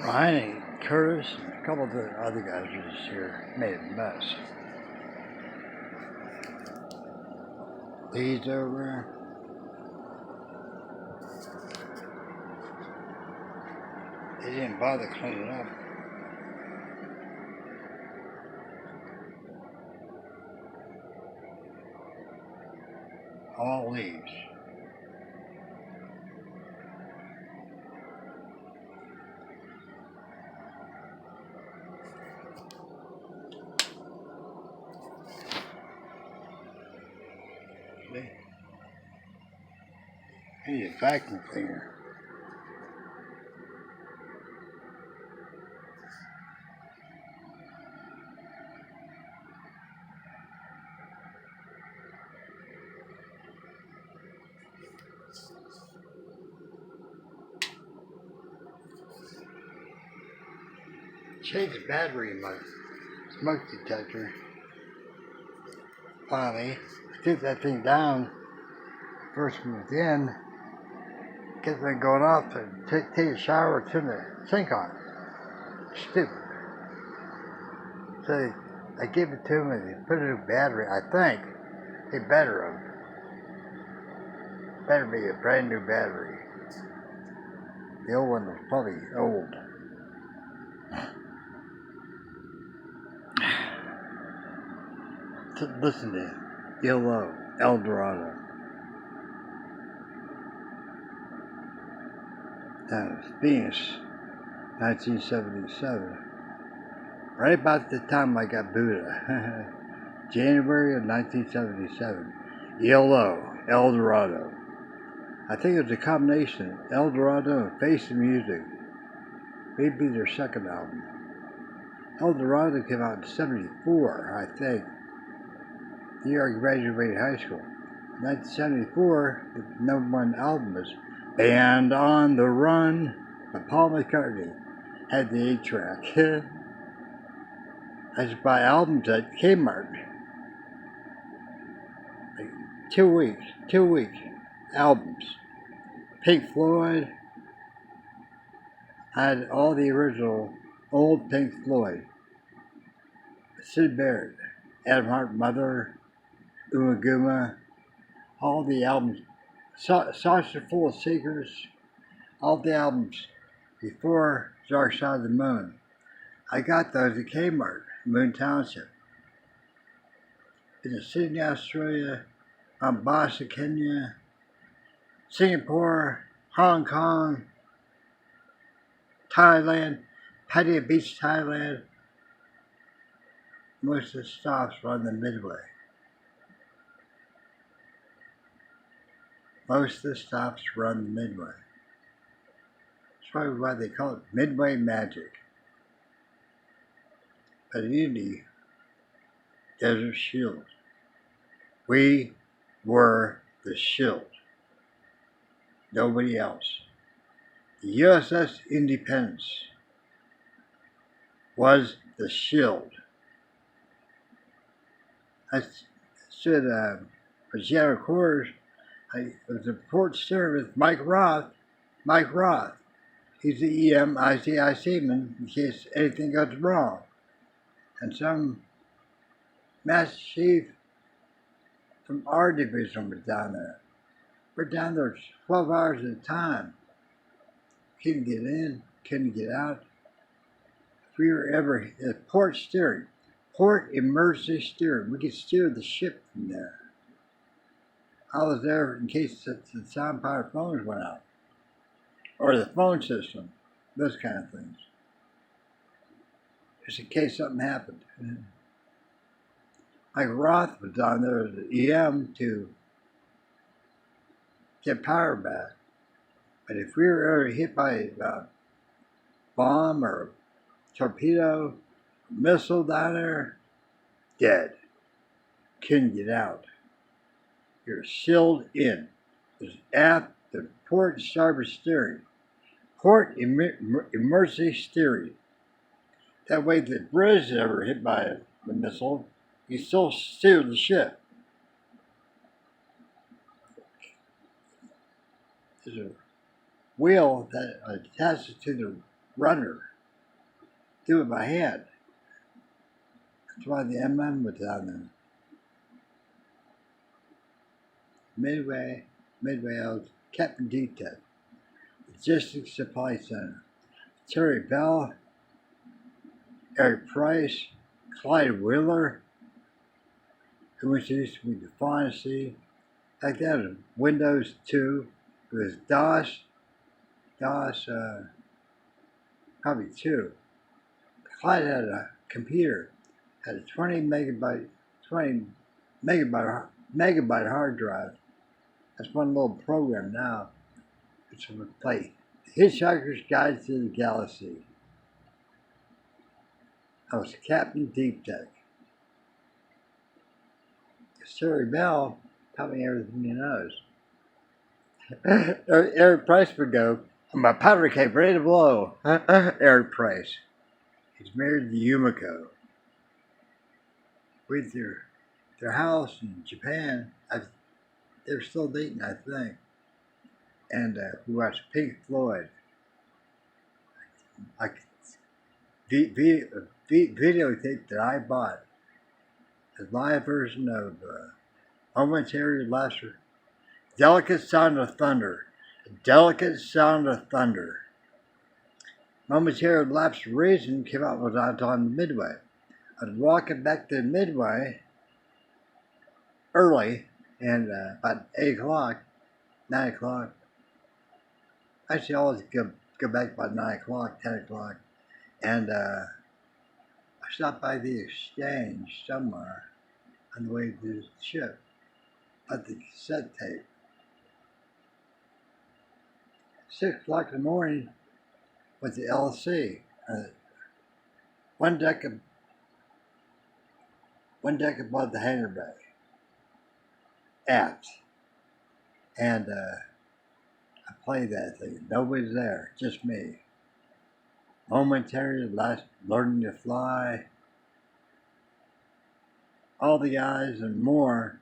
Ryan and Curtis and a couple of the other guys were just here, made a mess. Lee's over. They didn't bother cleaning up. All leaves. See? I need a vacuum cleaner. Change the battery in my smoke detector. Finally, I took that thing down. First moved in, get that going off, and take a shower, turn the sink on. Stupid. So I gave it to him and they put a new battery. I think they better have. Better be a brand new battery. The old one was probably old. Listen to it. Yellow, El Dorado. That was Venus, 1977. Right about the time I got Buddha. January of 1977. Yellow, El Dorado. I think it was a combination El Dorado and Face the Music. Maybe their second album. El Dorado came out in 74, I think. The year I graduated high school. 1974, the #1 album was Band on the Run by Paul McCartney. Had the 8-track. I used to buy albums at Kmart. Like 2 week albums. Pink Floyd. I had all the original old Pink Floyd. Sid Barrett, Adam Hart Mother, Uma Guma, all the albums, Saucer Full of Secrets, all the albums before Dark Side of the Moon. I got those at Kmart, Moon Township. In Sydney, Australia, Mombasa, Kenya, Singapore, Hong Kong, Thailand, Pattaya Beach, Thailand. Most of the stops were on the Midway. Most of the stops run the Midway. That's probably why they call it Midway Magic. But Unity, Desert Shield. We were the shield. Nobody else. The USS Independence was the shield. I stood for General Quarters. I was a port steward with Mike Roth. Mike Roth. He's the EM ICI seaman in case anything goes wrong. And some master chief from our division was down there. We're down there 12 hours at a time. Couldn't get in, couldn't get out. If we were ever at port steering, port emergency steering, we could steer the ship from there. I was there in case the sound power phones went out, or the phone system, those kind of things. Just in case something happened. Like Roth was down there as the EM to get power back. But if we were ever hit by a bomb or a torpedo, missile down there, dead. Couldn't get out. You're sealed in. There's aft, the port and starboard steering. Port emergency steering. That way, if the bridge is ever hit by a missile, you still steer the ship. There's a wheel that attaches to the rudder. do it by hand. That's why the MM was on there. Midway, I was Captain D-Tech, Logistics Supply Center. Terry Bell, Eric Price, Clyde Wheeler, who introduced me to Pharmacy. Like that was Windows 2. It was DOS, probably 2. Clyde had a computer, had a 20 megabyte hard drive. That's one little program now. It's from a play. Hitchhiker's Guide to the Galaxy. I was Captain Deep Tech. Terry Bell taught me everything he knows. Eric Price would go, my powder cake ready to blow. Eric Price. He's married to Yumiko. With their house in Japan. They're still dating, I think. And we watched Pink Floyd. Videotape that I bought. A live version of Momentary Laughter. Delicate Sound of Thunder. Delicate Sound of Thunder. Momentary Lapse Reason came out when I was on the Midway. I was walking back to the Midway early, and about 8 o'clock, 9 o'clock. Actually, I always go back about 9 o'clock, 10 o'clock. And I stopped by the exchange somewhere on the way to the ship. At the cassette tape. 6 o'clock in the morning with the LC. One deck above the hangar bay. Apps. And I played that thing. Nobody's there, just me. Momentary Learning to Fly. All the guys and more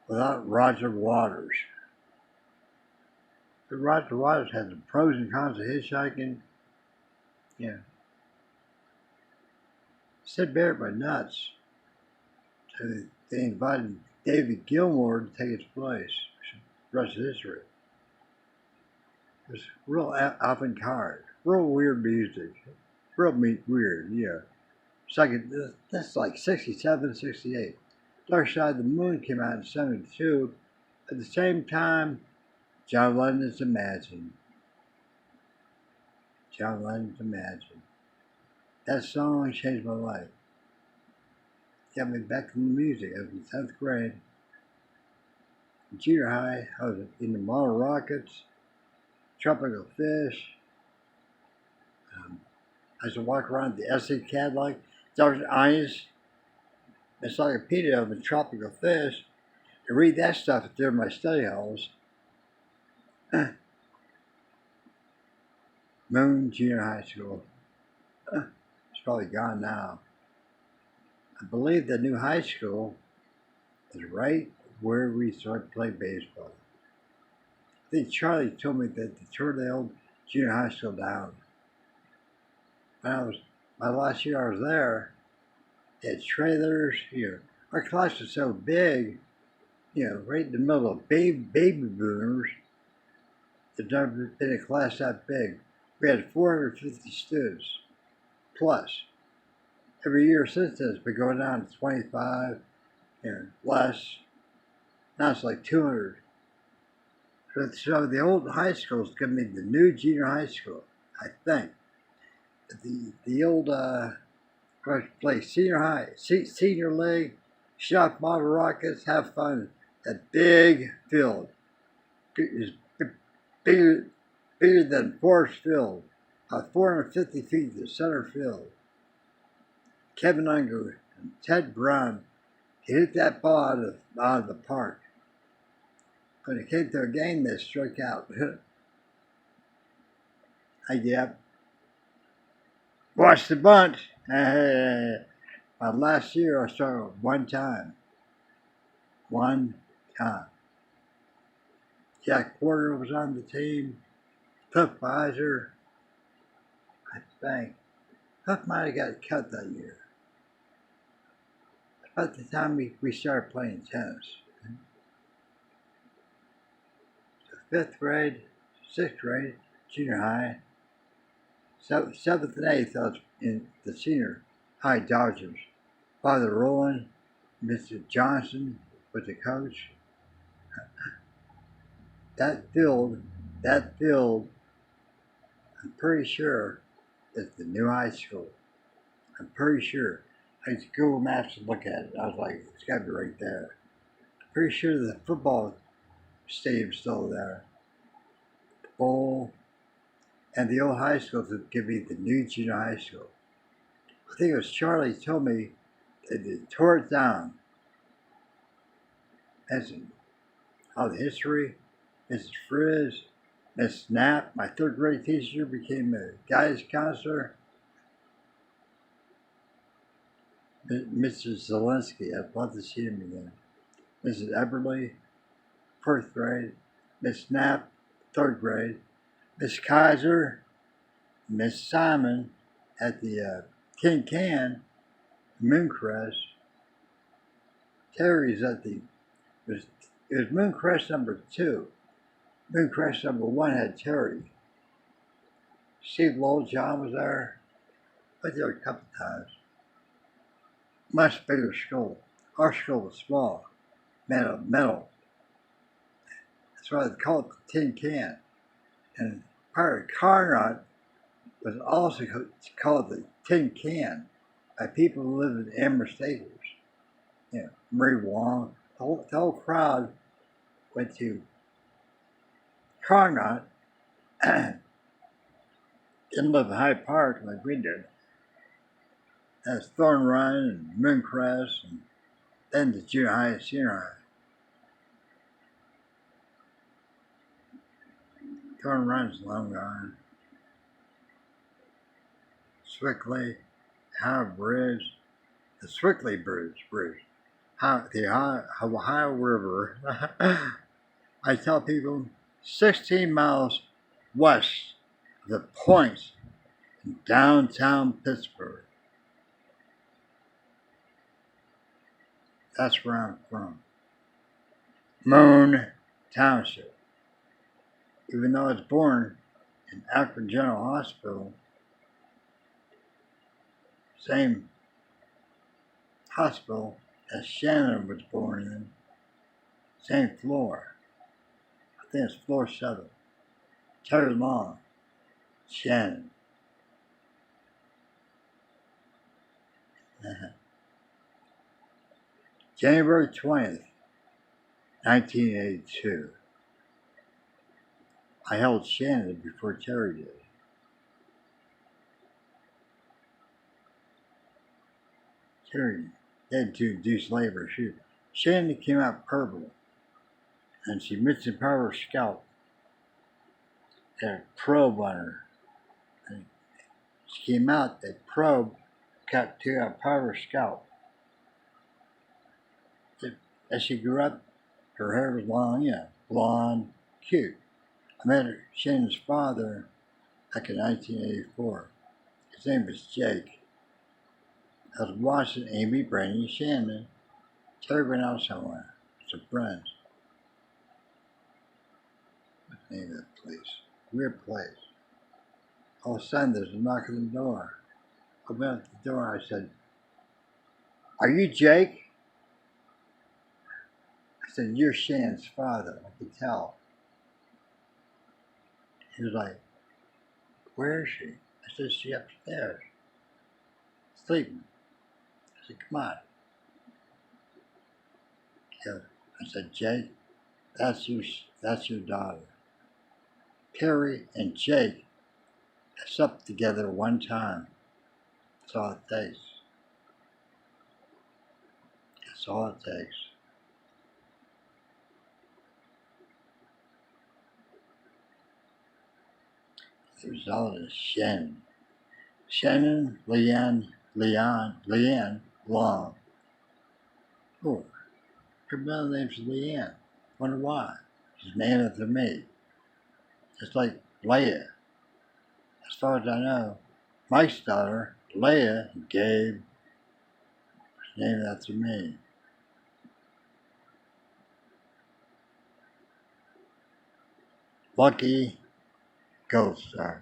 without Roger Waters. But Roger Waters had the pros and cons of hitchhiking. Yeah. Sid Barrett went nuts. So they invited David Gilmour to take his place. The rest of history. It was real avant-garde. Real weird music. Real weird, yeah. It's like, that's like 67, 68. Dark Side of the Moon came out in 72. At the same time, John Lennon's Imagine. John Lennon's Imagine. That song changed my life. Got me back into music. I was in 10th grade. In junior high, I was in the Model Rockets, Tropical Fish. I used to walk around the SC Cadillac. Dr. Ines Encyclopedia of the Tropical Fish, and read that stuff during my study halls. Moon Junior High School. It's probably gone now. I believe the new high school is right where we started to play baseball. I think Charlie told me that they tore the old junior high school down. When my last year I was there, they had trailers, our class was so big, right in the middle of baby boomers. There's never been a class that big. We had 450 students, plus. Every year since then, it's been going down to 25, less. Now it's like 200. So the old high school is going to be the new junior high school, I think. The old play senior league, shop Model Rockets, have fun. That big field is bigger than Forest Field, 450 feet to center field. Kevin Unger and Ted Brown hit that ball out of the park. When it came to a game, they struck out. Watched the bunch. Last year I started one time. Jack Porter was on the team. Cliff Weiser, I think. Huff might have got cut that year. About the time we started playing tennis. So 5th grade, 6th grade, junior high, 7th and 8th, I was in the senior high Dodgers. Father Rowland, Mr. Johnson was the coach. That field, I'm pretty sure is the new high school. I'm pretty sure. I used to Google Maps to look at it. I was like, it's got to be right there. Pretty sure the football stadium's still there. Bowl, and the old high school to give me the new junior high school. I think it was Charlie told me that they tore it down. That's all the history. Mrs. Frizz, Miss Snap, my 3rd grade teacher, became a guidance counselor. Mr. Zelensky, I'd love to see him again. Mrs. Eberly, 4th grade. Miss Snap, 3rd grade. Miss Kaiser, Miss Simon at the Tin Can, Mooncrest. Terry's at it was Mooncrest number 2. Mooncrest number 1 had Terry. Steve Lowell-John was there. I went there a couple times. Much bigger school. Our school was small. Metal. That's why they call it the Tin Can. And part of Carnot was also called the Tin Can by people who lived in Amherst Acres. Marie Wong. The whole crowd went to Carnot. Didn't live in Hyde Park like we did. That's Thorn Run and Mooncrest, and then the junior high and senior high. Thorn Run's long gone. Swickley, Howard Bridge, the Swickley Bridge, the Ohio River. I tell people 16 miles west of the Point in downtown Pittsburgh. That's where I'm from. Moon Township. Even though I was born in Akron General Hospital, same hospital as Shannon was born in, same floor. I think it's floor 7. Terry Long, Shannon. January 20th, 1982. I held Shannon before Terry did. Terry had to induce labor. Shannon came out purple, and she missed a part of her scalp. Had a probe on her. And she came out, that probe cut to a part of her scalp. As she grew up, her hair was long, blonde, cute. I met Shannon's father back in 1984. His name was Jake. I was watching Amy, Brandy, and Shannon. Terry went out somewhere with some friends. What's the name of that place? Weird place. All of a sudden, there's a knock on the door. I opened up the door. I said, "Are you Jake?" I said, "You're Shannon's father. I could tell." He was like, "Where is she?" I said, "She's upstairs, sleeping." I said, "Come on." I said, "Jake, that's your daughter. Terry and Jake have slept together one time. That's all it takes. That's all it takes." The result is Shannon. Shannon Leanne Long. Oh, her middle name's Leanne. Wonder why. She's named after me. Just like Leia. As far as I know, Mike's daughter, Leia, Gabe, named after me. Lucky, Goldstar.